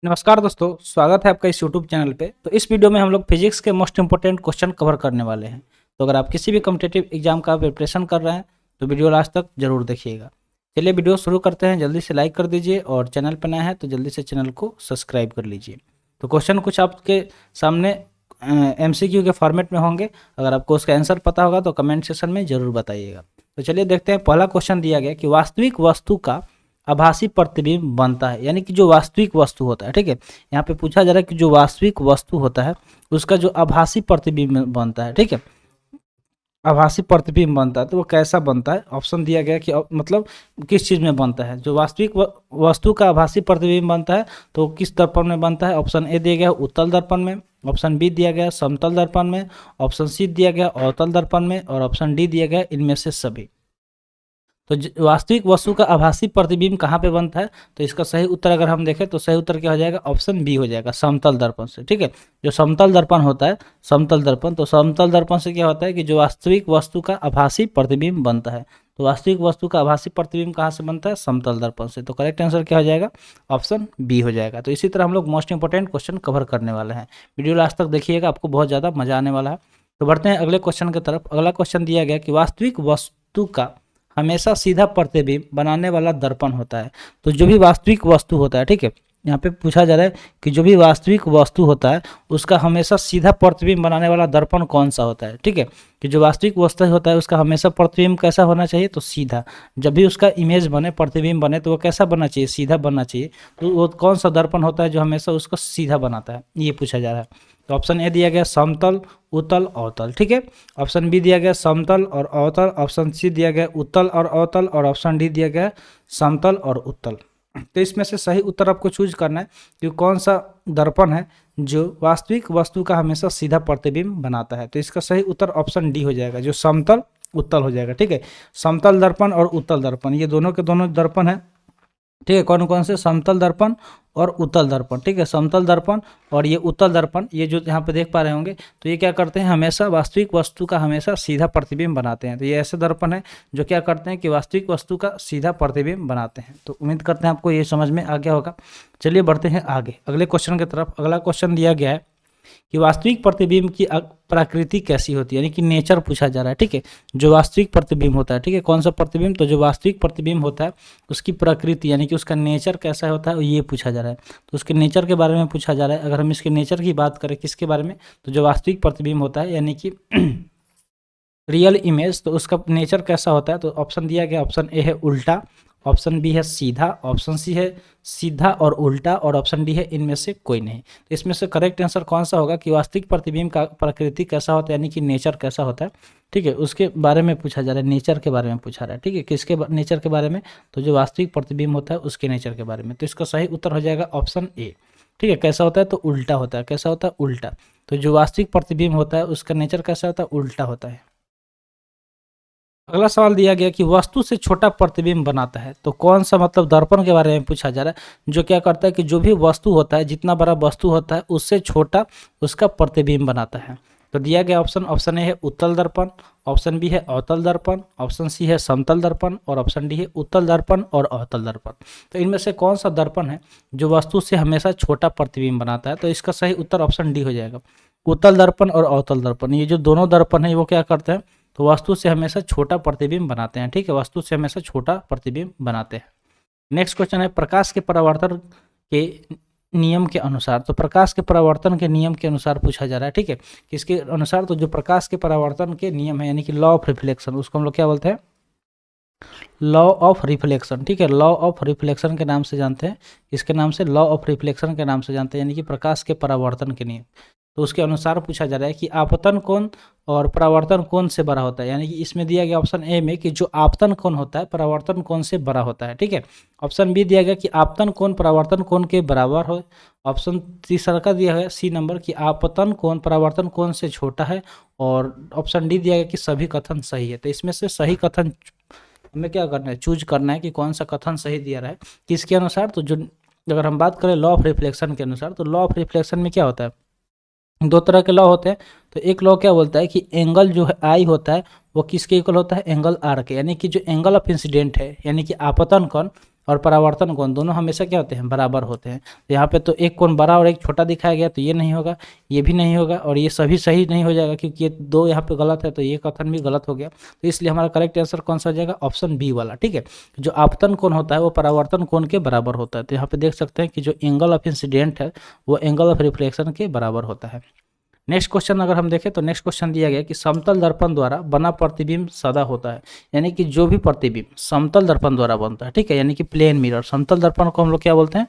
नमस्कार दोस्तों, स्वागत है आपका इस यूट्यूब चैनल पे। तो इस वीडियो में हम लोग फिजिक्स के मोस्ट इंपोर्टेंट क्वेश्चन कवर करने वाले हैं। तो अगर आप किसी भी कॉम्पिटिटिव एग्जाम का प्रिपरेशन कर रहे हैं तो वीडियो लास्ट तक जरूर देखिएगा। चलिए वीडियो शुरू करते हैं। जल्दी से लाइक कर दीजिए और चैनल पर नया है तो जल्दी से चैनल को सब्सक्राइब कर लीजिए। तो क्वेश्चन कुछ आपके सामने MCQ के फॉर्मेट में होंगे। अगर आपको उसका आंसर पता होगा तो कमेंट सेक्शन में ज़रूर बताइएगा। तो चलिए देखते हैं। पहला क्वेश्चन दिया गया कि वास्तविक वस्तु का आभासी प्रतिबिंब बनता है, यानी कि जो वास्तविक वस्तु होता है। ठीक है, यहाँ पे पूछा जा रहा है कि जो वास्तविक वस्तु होता है उसका जो आभासी प्रतिबिंब बनता है। ठीक है, आभासी प्रतिबिंब बनता है तो वो कैसा बनता है। ऑप्शन दिया गया कि मतलब किस चीज़ में बनता है। जो वास्तविक वस्तु का आभासी प्रतिबिंब बनता है तो किस दर्पण में बनता है। ऑप्शन ए दिया गया उत्तल दर्पण में, ऑप्शन बी दिया गया समतल दर्पण में, ऑप्शन सी दिया गया अवतल दर्पण में और ऑप्शन डी दिया गया इनमें से सभी। तो वास्तविक वस्तु का आभासी प्रतिबिंब कहाँ पे बनता है, तो इसका सही उत्तर अगर हम देखें तो सही उत्तर क्या हो जाएगा, ऑप्शन बी हो जाएगा, समतल दर्पण से। ठीक है, जो समतल दर्पण होता है, समतल दर्पण, तो समतल दर्पण से क्या होता है कि जो वास्तविक वस्तु का आभासी प्रतिबिंब बनता है। तो वास्तविक वस्तु का आभासी प्रतिबिंब कहाँ से बनता है, समतल दर्पण से। तो करेक्ट आंसर क्या हो जाएगा, ऑप्शन बी हो जाएगा। तो इसी तरह हम लोग मोस्ट इंपोर्टेंट क्वेश्चन कवर करने वाले हैं। वीडियो लास्ट तक देखिएगा, आपको बहुत ज़्यादा मजा आने वाला है। तो बढ़ते हैं अगले क्वेश्चन की तरफ। अगला क्वेश्चन दिया गया कि वास्तविक वस्तु का हमेशा सीधा प्रतिबिंब बनाने वाला दर्पण होता है। तो जो भी वास्तविक वस्तु होता है, ठीक है, यहाँ पे पूछा जा रहा है कि जो भी वास्तविक वस्तु होता है उसका हमेशा सीधा प्रतिबिंब बनाने वाला दर्पण कौन सा होता है। ठीक है, कि जो वास्तविक वस्तु होता है उसका हमेशा प्रतिबिंब कैसा होना चाहिए, तो सीधा। जब भी उसका इमेज बने, प्रतिबिंब बने, तो वो कैसा बनना चाहिए, सीधा बनना चाहिए। तो वो कौन सा दर्पण होता है जो हमेशा उसको सीधा बनाता है, ये पूछा जा रहा है। तो ऑप्शन ए दिया गया समतल, उत्तल, अवतल। ठीक है, ऑप्शन बी दिया गया समतल और अवतल, ऑप्शन सी दिया गया उत्तल और अवतल और ऑप्शन डी दिया गया समतल और उत्तल। तो इसमें से सही उत्तर आपको चूज करना है कि कौन सा दर्पण है जो वास्तविक वस्तु का हमेशा सीधा प्रतिबिंब बनाता है। तो इसका सही उत्तर ऑप्शन डी हो जाएगा, जो समतल उत्तल हो जाएगा। ठीक है, समतल दर्पण और उत्तल दर्पण ये दोनों के दोनों दर्पण है। ठीक है, कौन कौन से, समतल दर्पण और उत्तल दर्पण। ठीक है, समतल दर्पण और ये उत्तल दर्पण, ये जो यहाँ पे देख पा रहे होंगे, तो ये क्या करते हैं, हमेशा वास्तविक वस्तु का हमेशा सीधा प्रतिबिंब बनाते हैं। तो ये ऐसे दर्पण है जो क्या करते हैं कि वास्तविक वस्तु का सीधा प्रतिबिंब बनाते हैं। तो उम्मीद करते हैं आपको ये समझ में आ गया होगा। चलिए बढ़ते हैं आगे अगले क्वेश्चन की तरफ। अगला क्वेश्चन दिया गया है कि वास्तविक प्रतिबिंब की प्रकृति कैसी होती है, यानी कि नेचर पूछा जा रहा है। ठीक है, जो वास्तविक प्रतिबिंब होता है, ठीक है, कौन सा प्रतिबिंब, तो जो वास्तविक प्रतिबिंब होता है उसकी प्रकृति यानी कि उसका नेचर कैसा होता है, ये पूछा जा रहा है। तो उसके नेचर के बारे में पूछा जा रहा है। अगर हम इसके नेचर की बात करें, किसके बारे में, तो जो वास्तविक प्रतिबिंब होता है यानी कि रियल इमेज, तो उसका नेचर कैसा होता है। तो ऑप्शन दिया गया, ऑप्शन ए है उल्टा, ऑप्शन बी है सीधा, ऑप्शन सी है सीधा और उल्टा और ऑप्शन डी है इनमें से कोई नहीं। तो इसमें से करेक्ट आंसर कौन सा होगा कि वास्तविक प्रतिबिंब का प्रकृति कैसा होता है, यानी कि नेचर कैसा होता है। ठीक है, उसके बारे में पूछा जा रहा है, नेचर के बारे में पूछा रहा है। ठीक है, किसके नेचर के बारे में, तो जो वास्तविक प्रतिबिंब होता है उसके नेचर के बारे में। तो इसका सही उत्तर हो जाएगा ऑप्शन ए। ठीक है, कैसा होता है, तो उल्टा होता है। कैसा होता है, उल्टा। तो जो वास्तविक प्रतिबिंब होता है उसका नेचर कैसा होता है, उल्टा होता है। अगला सवाल दिया गया कि वस्तु से छोटा प्रतिबिंब बनाता है। तो कौन सा, मतलब दर्पण के बारे में पूछा जा रहा है, जो क्या करता है कि जो भी वस्तु होता है, जितना बड़ा वस्तु होता है उससे छोटा उसका प्रतिबिंब बनाता है। तो दिया गया ऑप्शन, ऑप्शन ए है उत्तल दर्पण, ऑप्शन बी है अवतल दर्पण, ऑप्शन सी है समतल दर्पण और ऑप्शन डी है उत्तल दर्पण और अवतल दर्पण। तो इनमें से कौन सा दर्पण है जो वस्तु से हमेशा छोटा प्रतिबिंब बनाता है। तो इसका सही उत्तर ऑप्शन डी हो जाएगा, उत्तल दर्पण और अवतल दर्पण। ये जो दोनों दर्पण है वो क्या करते हैं, तो वस्तु से हमेशा छोटा प्रतिबिंब बनाते हैं। ठीक है, वस्तु से हमेशा छोटा प्रतिबिंब बनाते हैं। नेक्स्ट क्वेश्चन है प्रकाश के परावर्तन के नियम के अनुसार। तो प्रकाश के परावर्तन के नियम के अनुसार पूछा जा रहा है। ठीक है, किसके अनुसार, तो जो प्रकाश के परावर्तन के नियम है यानी कि लॉ ऑफ रिफ्लेक्शन, उसको हम लोग क्या बोलते हैं, लॉ ऑफ रिफ्लेक्शन। ठीक है, लॉ ऑफ रिफ्लेक्शन के नाम से जानते हैं, इसके नाम से लॉ ऑफ रिफ्लेक्शन के नाम से जानते हैं, यानी कि प्रकाश के परावर्तन के नियम। तो उसके अनुसार पूछा जा रहा है कि आपतन कोण और परावर्तन कोण से बड़ा होता है। यानी कि इसमें दिया गया ऑप्शन ए में कि जो आपतन कोण होता है परावर्तन कोण से बड़ा होता है। ठीक है, ऑप्शन बी दिया गया कि आपतन कोण परावर्तन कोण के बराबर हो। ऑप्शन तीसरा का दिया है सी नंबर कि आपतन कोण परावर्तन कोण से छोटा है और ऑप्शन डी दिया गया कि सभी कथन सही है। तो इसमें से सही कथन हमें क्या करना है, चूज करना है कि कौन सा कथन सही दिया रहा है, किसके अनुसार। तो जो अगर हम बात करें लॉ ऑफ रिफ्लेक्शन के अनुसार, तो लॉ ऑफ रिफ्लेक्शन में क्या होता है, दो तरह के लॉ होते हैं। तो एक लॉ क्या बोलता है कि एंगल जो है आई होता है वो किसके इक्वल होता है, एंगल आर के, यानी कि जो एंगल ऑफ इंसिडेंट है यानी कि आपतन कोण, और परावर्तन कोण दोनों हमेशा क्या होते हैं, बराबर होते हैं। तो यहाँ पे तो एक कोण बड़ा और एक छोटा दिखाया गया, तो ये नहीं होगा, ये भी नहीं होगा, और ये सभी सही नहीं हो जाएगा क्योंकि ये दो यहाँ पे गलत है, तो ये कथन भी गलत हो गया। तो इसलिए हमारा करेक्ट आंसर कौन सा हो जाएगा, ऑप्शन बी वाला। ठीक है, जो आपतन कोण होता है वो परावर्तन कोण के बराबर होता है। तो यहाँ पे देख सकते हैं कि जो एंगल ऑफ इंसिडेंट है वो एंगल ऑफ रिफ्लेक्शन के बराबर होता है। नेक्स्ट क्वेश्चन अगर हम देखें तो नेक्स्ट क्वेश्चन दिया गया कि समतल दर्पण द्वारा बना प्रतिबिंब सदा होता है, यानी कि जो भी प्रतिबिंब समतल दर्पण द्वारा बनता है, ठीक है, यानी कि प्लेन मिरर। समतल दर्पण को हम लोग क्या बोलते हैं,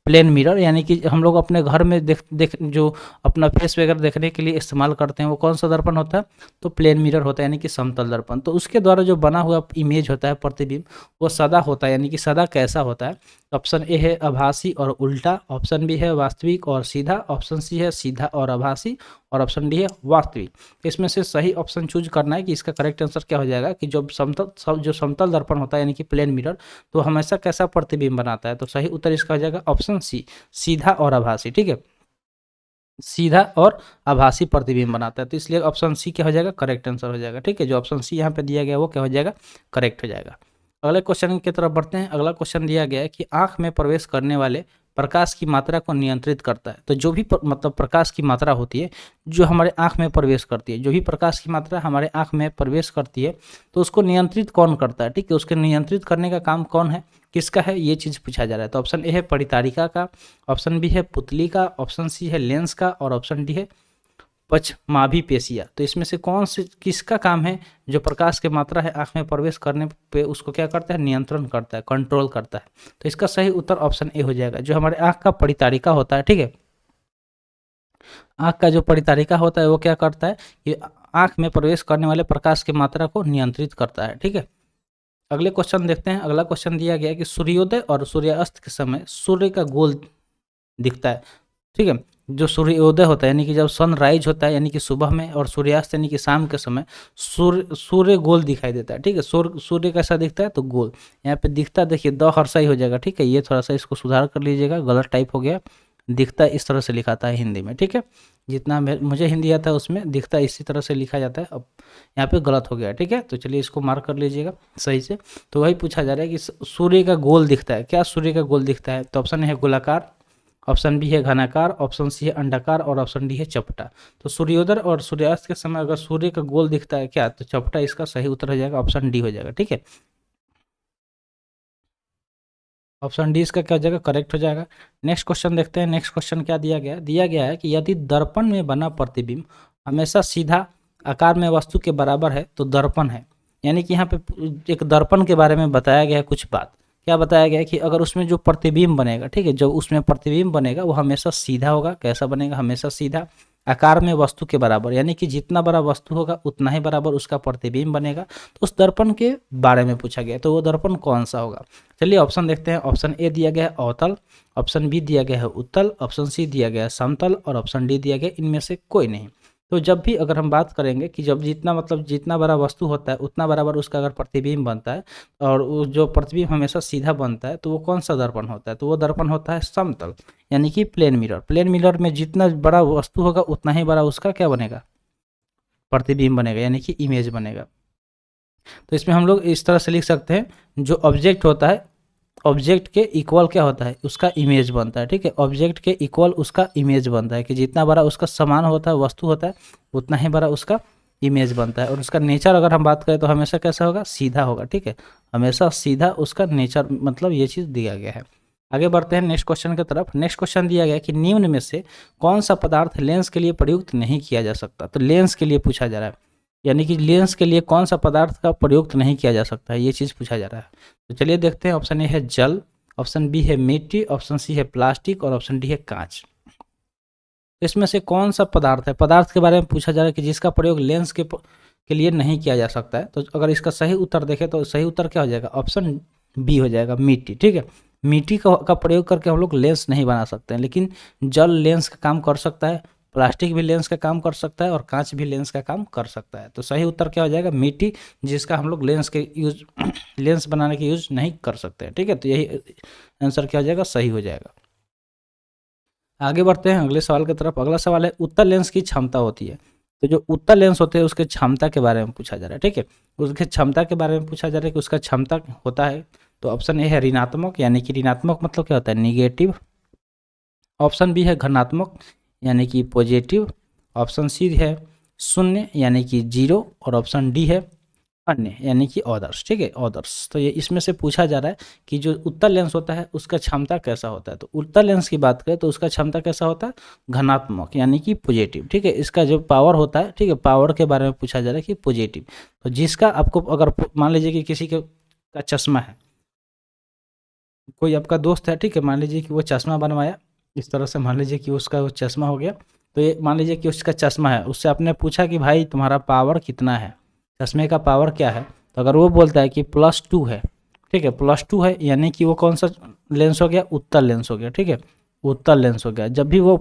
प्लेन मिरर, यानी कि हम लोग अपने घर में देख जो अपना फेस वगैरह देखने के लिए इस्तेमाल करते हैं वो कौन सा दर्पण होता है, तो प्लेन मिरर होता है, यानी कि समतल दर्पण। तो उसके द्वारा जो बना हुआ इमेज होता है प्रतिबिंब वो सदा होता है, यानी कि सदा कैसा होता है। ऑप्शन ए है आभासी और उल्टा, ऑप्शन बी है वास्तविक और सीधा, ऑप्शन सी है सीधा और आभासी, और ऑप्शन डी है वास्तविक। इसमें से सही ऑप्शन चूज करना है कि इसका करेक्ट आंसर क्या हो जाएगा कि जो समतल दर्पण होता है यानी कि प्लेन मिरर तो हमेशा कैसा प्रतिबिंब बनाता है। तो सही उत्तर इसका हो जाएगा ऑप्शन सी, सीधा और आभासी। ठीक है, सीधा और आभासी प्रतिबिंब बनाता है, तो इसलिए ऑप्शन सी क्या हो जाएगा, करेक्ट आंसर हो जाएगा। ठीक है, जो ऑप्शन सी यहाँ पे दिया गया वो क्या हो जाएगा, करेक्ट हो जाएगा। अगले क्वेश्चन की तरफ बढ़ते हैं। अगला क्वेश्चन दिया गया है कि आंख में प्रवेश करने वाले प्रकाश की मात्रा को नियंत्रित करता है। तो जो भी मतलब प्रकाश की मात्रा होती है जो हमारे आंख में प्रवेश करती है, जो भी प्रकाश की मात्रा हमारे आंख में प्रवेश करती है तो उसको नियंत्रित कौन करता है। ठीक है, उसके नियंत्रित करने का काम कौन है, किसका है, ये चीज़ पूछा जा रहा है। तो ऑप्शन ए है परितारिका का, ऑप्शन बी है पुतली का, ऑप्शन सी है लेंस का, और ऑप्शन डी है पचमाभी पेशिया। तो इसमें से कौन से किसका काम है, जो प्रकाश की मात्रा है आंख में प्रवेश करने पे उसको क्या करता है, नियंत्रण करता है, कंट्रोल करता है। तो इसका सही उत्तर ऑप्शन ए हो जाएगा, जो हमारे आंख का परितारिका होता है। ठीक है, आंख का जो परितारिका होता है वो क्या करता है, ये आंख में प्रवेश करने वाले प्रकाश की मात्रा को नियंत्रित करता है। ठीक है, अगले क्वेश्चन देखते हैं। अगला क्वेश्चन दिया गया है कि सूर्योदय और सूर्यास्त के समय सूर्य का गोल दिखता है। ठीक है, जो सूर्योदय होता है यानी कि जब सनराइज होता है यानी कि सुबह में, और सूर्यास्त यानी कि शाम के समय सूर्य गोल दिखाई देता है। ठीक है, सूर्य कैसा दिखता है, तो गोल। यहाँ पे दिखता देखिए द हर्षा ही हो जाएगा। ठीक है, ये थोड़ा सा इसको सुधार कर लीजिएगा, गलत टाइप हो गया। दिखता इस तरह से लिखा था हिंदी में। ठीक है, जितना मुझे हिंदी आता है उसमें दिखता इसी तरह से लिखा जाता है, अब यहाँ पे गलत हो गया। ठीक है, तो चलिए इसको मार्क कर लीजिएगा सही से। तो वही पूछा जा रहा है कि सूर्य का गोल दिखता है, क्या सूर्य का गोल दिखता है। तो ऑप्शन है गोलाकार, ऑप्शन बी है घनाकार, ऑप्शन सी है अंडाकार, और ऑप्शन डी है चपटा। तो सूर्योदय और सूर्यास्त के समय अगर सूर्य का गोल दिखता है क्या, तो चपटा इसका सही उत्तर हो जाएगा, ऑप्शन डी हो जाएगा। ठीक है, ऑप्शन डी इसका क्या हो जाएगा, करेक्ट हो जाएगा। नेक्स्ट क्वेश्चन देखते हैं। नेक्स्ट क्वेश्चन क्या दिया गया है कि यदि दर्पण में बना प्रतिबिंब हमेशा सीधा आकार में वस्तु के बराबर है तो दर्पण है। यानी कि यहाँ पे एक दर्पण के बारे में बताया गया है कुछ बात। क्या बताया गया है कि अगर उसमें जो प्रतिबिंब बनेगा, ठीक है, जो उसमें प्रतिबिंब बनेगा वो हमेशा सीधा होगा। कैसा बनेगा, हमेशा सीधा, आकार में वस्तु के बराबर, यानी कि जितना बड़ा वस्तु होगा उतना ही बराबर उसका प्रतिबिंब बनेगा। तो उस दर्पण के बारे में पूछा गया, तो वो दर्पण कौन सा होगा। चलिए ऑप्शन देखते हैं। ऑप्शन ए दिया गया है अवतल, ऑप्शन बी दिया गया है उत्तल, ऑप्शन सी दिया गया है समतल, और ऑप्शन डी दिया गया इनमें से कोई नहीं। तो जब भी अगर हम बात करेंगे कि जब जितना बड़ा वस्तु होता है उतना बराबर उसका अगर प्रतिबिंब बनता है, और वो जो प्रतिबिंब हमेशा सीधा बनता है, तो वो कौन सा दर्पण होता है, तो वो दर्पण होता है समतल, यानी कि प्लेन मिरर। प्लेन मिरर में जितना बड़ा वस्तु होगा उतना ही बड़ा उसका क्या बनेगा, प्रतिबिंब बनेगा, यानी कि इमेज बनेगा। तो इसमें हम लोग इस तरह से लिख सकते हैं, जो ऑब्जेक्ट होता है ऑब्जेक्ट के इक्वल क्या होता है, उसका इमेज बनता है। ठीक है, ऑब्जेक्ट के इक्वल उसका इमेज बनता है, कि जितना बड़ा उसका सामान होता है, वस्तु होता है, उतना ही बड़ा उसका इमेज बनता है। और उसका नेचर अगर हम बात करें तो हमेशा कैसा होगा, सीधा होगा। ठीक है, हमेशा सीधा उसका नेचर, मतलब ये चीज़ दिया गया है। आगे बढ़ते हैं नेक्स्ट क्वेश्चन की तरफ। नेक्स्ट क्वेश्चन दिया गया है कि निम्न में से कौन सा पदार्थ लेंस के लिए प्रयुक्त नहीं किया जा सकता। तो लेंस के लिए पूछा जा रहा है, यानी कि लेंस के लिए कौन सा पदार्थ का प्रयुक्त नहीं किया जा सकता है, ये चीज़ पूछा जा रहा है। तो चलिए देखते हैं। ऑप्शन ए है जल, ऑप्शन बी है मिट्टी, ऑप्शन सी है प्लास्टिक, और ऑप्शन डी है कांच। इसमें से कौन सा पदार्थ है, पदार्थ के बारे में पूछा जा रहा है कि जिसका प्रयोग लेंस के लिए नहीं किया जा सकता है। तो अगर इसका सही उत्तर देखें तो सही उत्तर क्या हो जाएगा, ऑप्शन बी हो जाएगा, मिट्टी। ठीक है, मिट्टी का प्रयोग करके हम लोग लेंस नहीं बना सकते हैं, लेकिन जल लेंस का काम कर सकता है, प्लास्टिक भी लेंस का काम कर सकता है, और कांच भी लेंस का काम कर सकता है। तो सही उत्तर क्या हो जाएगा, मिट्टी, जिसका हम लोग लेंस बनाने के यूज नहीं कर सकते हैं। ठीक है, तो यही आंसर क्या हो जाएगा, सही हो जाएगा। आगे बढ़ते हैं अगले सवाल की तरफ। अगला सवाल है उत्तल लेंस की क्षमता होती है। तो जो उत्तल लेंस होते हैं उसके क्षमता के बारे में पूछा जा रहा है। ठीक है, उसके क्षमता के बारे में पूछा जा रहा है कि उसका क्षमता होता है तो ऑप्शन ए है ऋणात्मक, यानी कि ऋणात्मक मतलब क्या होता है, निगेटिव। ऑप्शन बी है धनात्मक, यानी कि पॉजिटिव। ऑप्शन सी है शून्य, यानी कि जीरो। और ऑप्शन डी है अन्य, यानी कि अदर्स। ठीक है, अदर्स। तो ये इसमें से पूछा जा रहा है कि जो उत्तल लेंस होता है उसका क्षमता कैसा होता है। तो उत्तल लेंस की बात करें तो उसका क्षमता कैसा होता है, धनात्मक, यानी कि पॉजिटिव। ठीक है, इसका जो पावर होता है, ठीक है, पावर के बारे में पूछा जा रहा है कि पॉजिटिव। तो जिसका आपको अगर मान लीजिए कि किसी का चश्मा है, कोई आपका दोस्त है, ठीक है, मान लीजिए कि वो चश्मा बनवाया, इस तरह से मान लीजिए कि उसका वो चश्मा हो गया। तो ये मान लीजिए कि उसका चश्मा है, उससे आपने पूछा कि भाई तुम्हारा पावर कितना है, चश्मे का पावर क्या है। तो अगर वो बोलता है कि +2 है, ठीक है, +2 है, यानी कि वो कौन सा लेंस हो गया, उत्तल लेंस हो गया। ठीक है, उत्तल लेंस हो गया। जब भी वो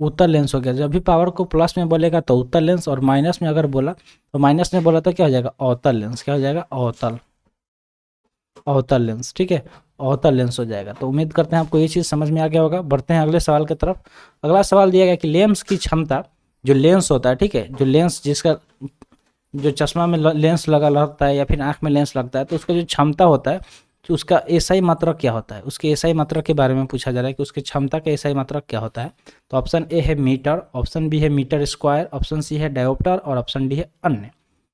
उत्तल लेंस हो गया, जब भी पावर को प्लस में बोलेगा तो उत्तल लेंस, और माइनस में अगर बोला तो माइनस में बोला तो क्या हो जाएगा, अवतल लेंस। क्या हो जाएगा, अवतल लेंस। ठीक है, अवतल लेंस हो जाएगा। तो उम्मीद करते हैं आपको ये चीज़ समझ में आ गया होगा। बढ़ते हैं अगले सवाल की तरफ। अगला सवाल दिया गया कि लेंस की क्षमता, जो लेंस होता है, ठीक है, जो लेंस जिसका जो चश्मा में लेंस लगा रहता है या फिर आँख में लेंस लगता है, तो उसका जो क्षमता होता है, तो उसका एसआई मात्रक क्या होता है, उसके एसआई मात्रक के बारे में पूछा जा रहा है कि उसकी क्षमता का एसआई मात्रक क्या होता है। तो ऑप्शन ए है मीटर, ऑप्शन बी है मीटर स्क्वायर, ऑप्शन सी है डायोप्टर, और ऑप्शन डी है अन्य।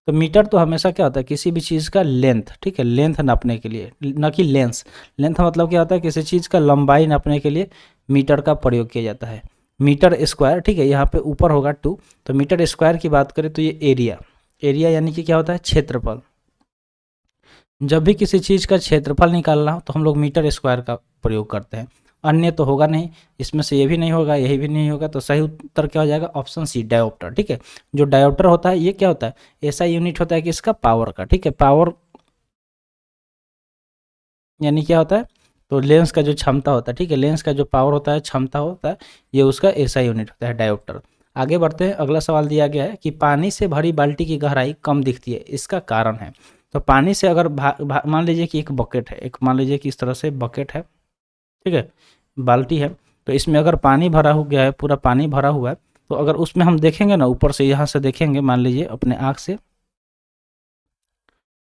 तो मीटर तो हमेशा क्या होता है, किसी भी चीज़ का लेंथ, ठीक है, लेंथ नापने के लिए, न कि लेंस। लेंथ मतलब क्या होता है, किसी चीज़ का लंबाई नापने के लिए मीटर का प्रयोग किया जाता है। मीटर स्क्वायर, ठीक है, यहाँ पे ऊपर होगा 2। तो मीटर स्क्वायर की बात करें तो ये एरिया यानी कि क्या होता है, क्षेत्रफल। जब भी किसी चीज़ का क्षेत्रफल निकालना हो तो हम लोग मीटर स्क्वायर का प्रयोग करते हैं। अन्य तो होगा नहीं, इसमें से ये भी नहीं होगा, यही भी नहीं होगा। तो सही उत्तर क्या हो जाएगा, ऑप्शन सी डायोप्टर। ठीक है, जो डायोप्टर होता है ये क्या होता है, ऐसा यूनिट होता है कि इसका पावर का, ठीक है, पावर यानी क्या होता है, तो लेंस का जो क्षमता होता है, ठीक है, लेंस का जो पावर होता है, क्षमता होता है, ये उसका ऐसा यूनिट होता है, डायोप्टर। आगे बढ़ते हैं। अगला सवाल दिया गया है कि पानी से भरी बाल्टी की गहराई कम दिखती है, इसका कारण है। तो पानी से अगर मान लीजिए कि एक बकेट है, एक मान लीजिए कि इस तरह से बकेट है, ठीक है, बाल्टी है। तो इसमें अगर पानी भरा हो गया है, पूरा पानी भरा हुआ है, तो अगर उसमें हम देखेंगे ना, ऊपर से यहाँ से देखेंगे, मान लीजिए अपने आँख से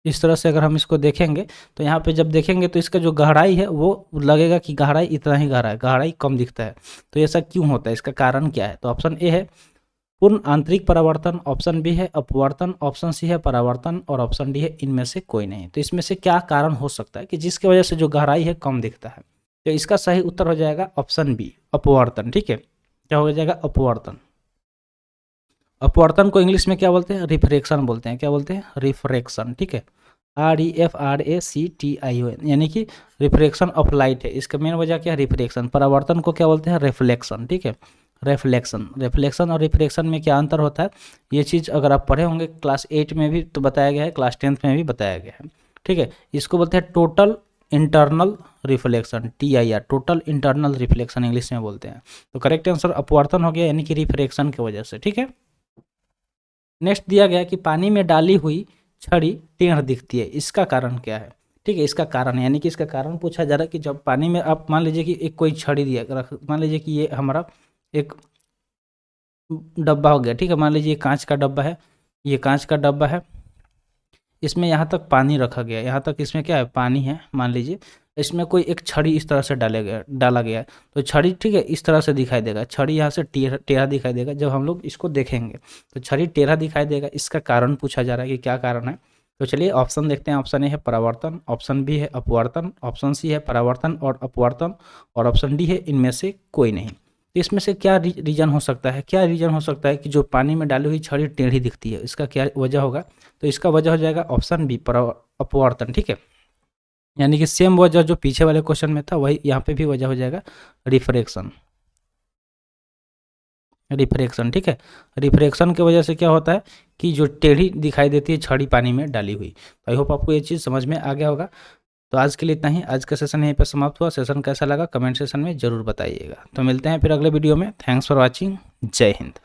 इस तरह से अगर हम इसको देखेंगे, तो यहाँ पे जब देखेंगे तो इसका जो गहराई है वो लगेगा कि गहराई इतना ही गहरा है, गहराई कम दिखता है। तो ऐसा क्यों होता है, इसका कारण क्या है। तो ऑप्शन ए है पूर्ण आंतरिक परावर्तन, ऑप्शन बी है अपवर्तन, ऑप्शन सी है परावर्तन, और ऑप्शन डी है इनमें से कोई नहीं। तो इसमें से क्या कारण हो सकता है कि जिसकी वजह से जो गहराई है कम दिखता है। तो इसका सही उत्तर हो जाएगा ऑप्शन बी, अपवर्तन। ठीक है, क्या हो जाएगा, अपवर्तन। अपवर्तन को इंग्लिश में क्या बोलते हैं, रिफ्रैक्शन बोलते हैं। क्या बोलते हैं, रिफ्रैक्शन। ठीक है, REFRACTION, यानी कि रिफ्रैक्शन ऑफ लाइट है। इसका मेन वजह क्या है, रिफ्रैक्शन। परावर्तन को क्या बोलते हैं, रिफ्लेक्शन। ठीक है, रिफ्लेक्शन और रिफ्रैक्शन में क्या अंतर होता है, ये चीज़ अगर आप पढ़े होंगे क्लास 8 में भी तो बताया गया है, क्लास 10th में भी बताया गया है। ठीक है, इसको बोलते हैं total internal reflection, TIR, total internal reflection English में बोलते हैं। तो करेक्ट आंसर अपवर्तन हो गया, यानी कि रिफ्रैक्शन की वजह से। ठीक है, नेक्स्ट दिया गया कि पानी में डाली हुई छड़ी टेढ़ दिखती है, इसका कारण क्या है। ठीक है, इसका कारण यानी कि इसका कारण पूछा जा रहा है कि जब पानी में आप मान लीजिए कि एक कोई छड़ी दिया, मान लीजिए कि ये हमारा एक डब्बा हो गया। ठीक है, मान लीजिए कांच का डब्बा है, ये कांच का डब्बा है, इसमें यहाँ तक पानी रखा गया, यहाँ तक इसमें क्या है, पानी है। मान लीजिए इसमें कोई एक छड़ी इस तरह से डाला गया है, तो छड़ी, ठीक है, इस तरह से दिखाई देगा। छड़ी यहाँ से टेढ़ा दिखाई देगा। जब हम लोग इसको देखेंगे तो छड़ी टेढ़ा दिखाई देगा। इसका कारण पूछा जा रहा है कि क्या कारण है। तो चलिए ऑप्शन देखते हैं। ऑप्शन ए है परावर्तन, ऑप्शन बी है अपवर्तन, ऑप्शन सी है परावर्तन और अपवर्तन, और ऑप्शन डी है इनमें से कोई नहीं। तो इसमें से क्या रीजन हो सकता है, क्या रीजन हो सकता है कि जो पानी में डाली हुई छड़ी टेढ़ी दिखती है, इसका क्या वजह होगा। तो इसका वजह हो जाएगा ऑप्शन बी, अपवर्तन। ठीक है, यानी कि सेम वजह जो पीछे वाले क्वेश्चन में था वही यहाँ पे भी वजह हो जाएगा, रिफ्रैक्शन। ठीक है, रिफ्रैक्शन की वजह से क्या होता है कि जो टेढ़ी दिखाई देती है छड़ी पानी में डाली हुई। आई होप आपको ये चीज़ समझ में आ गया होगा। तो आज के लिए इतना ही। आज का सेशन यहीं पर समाप्त हुआ। सेशन कैसा लगा कमेंट सेशन में ज़रूर बताइएगा। तो मिलते हैं फिर अगले वीडियो में। Thanks for watching. जय हिंद।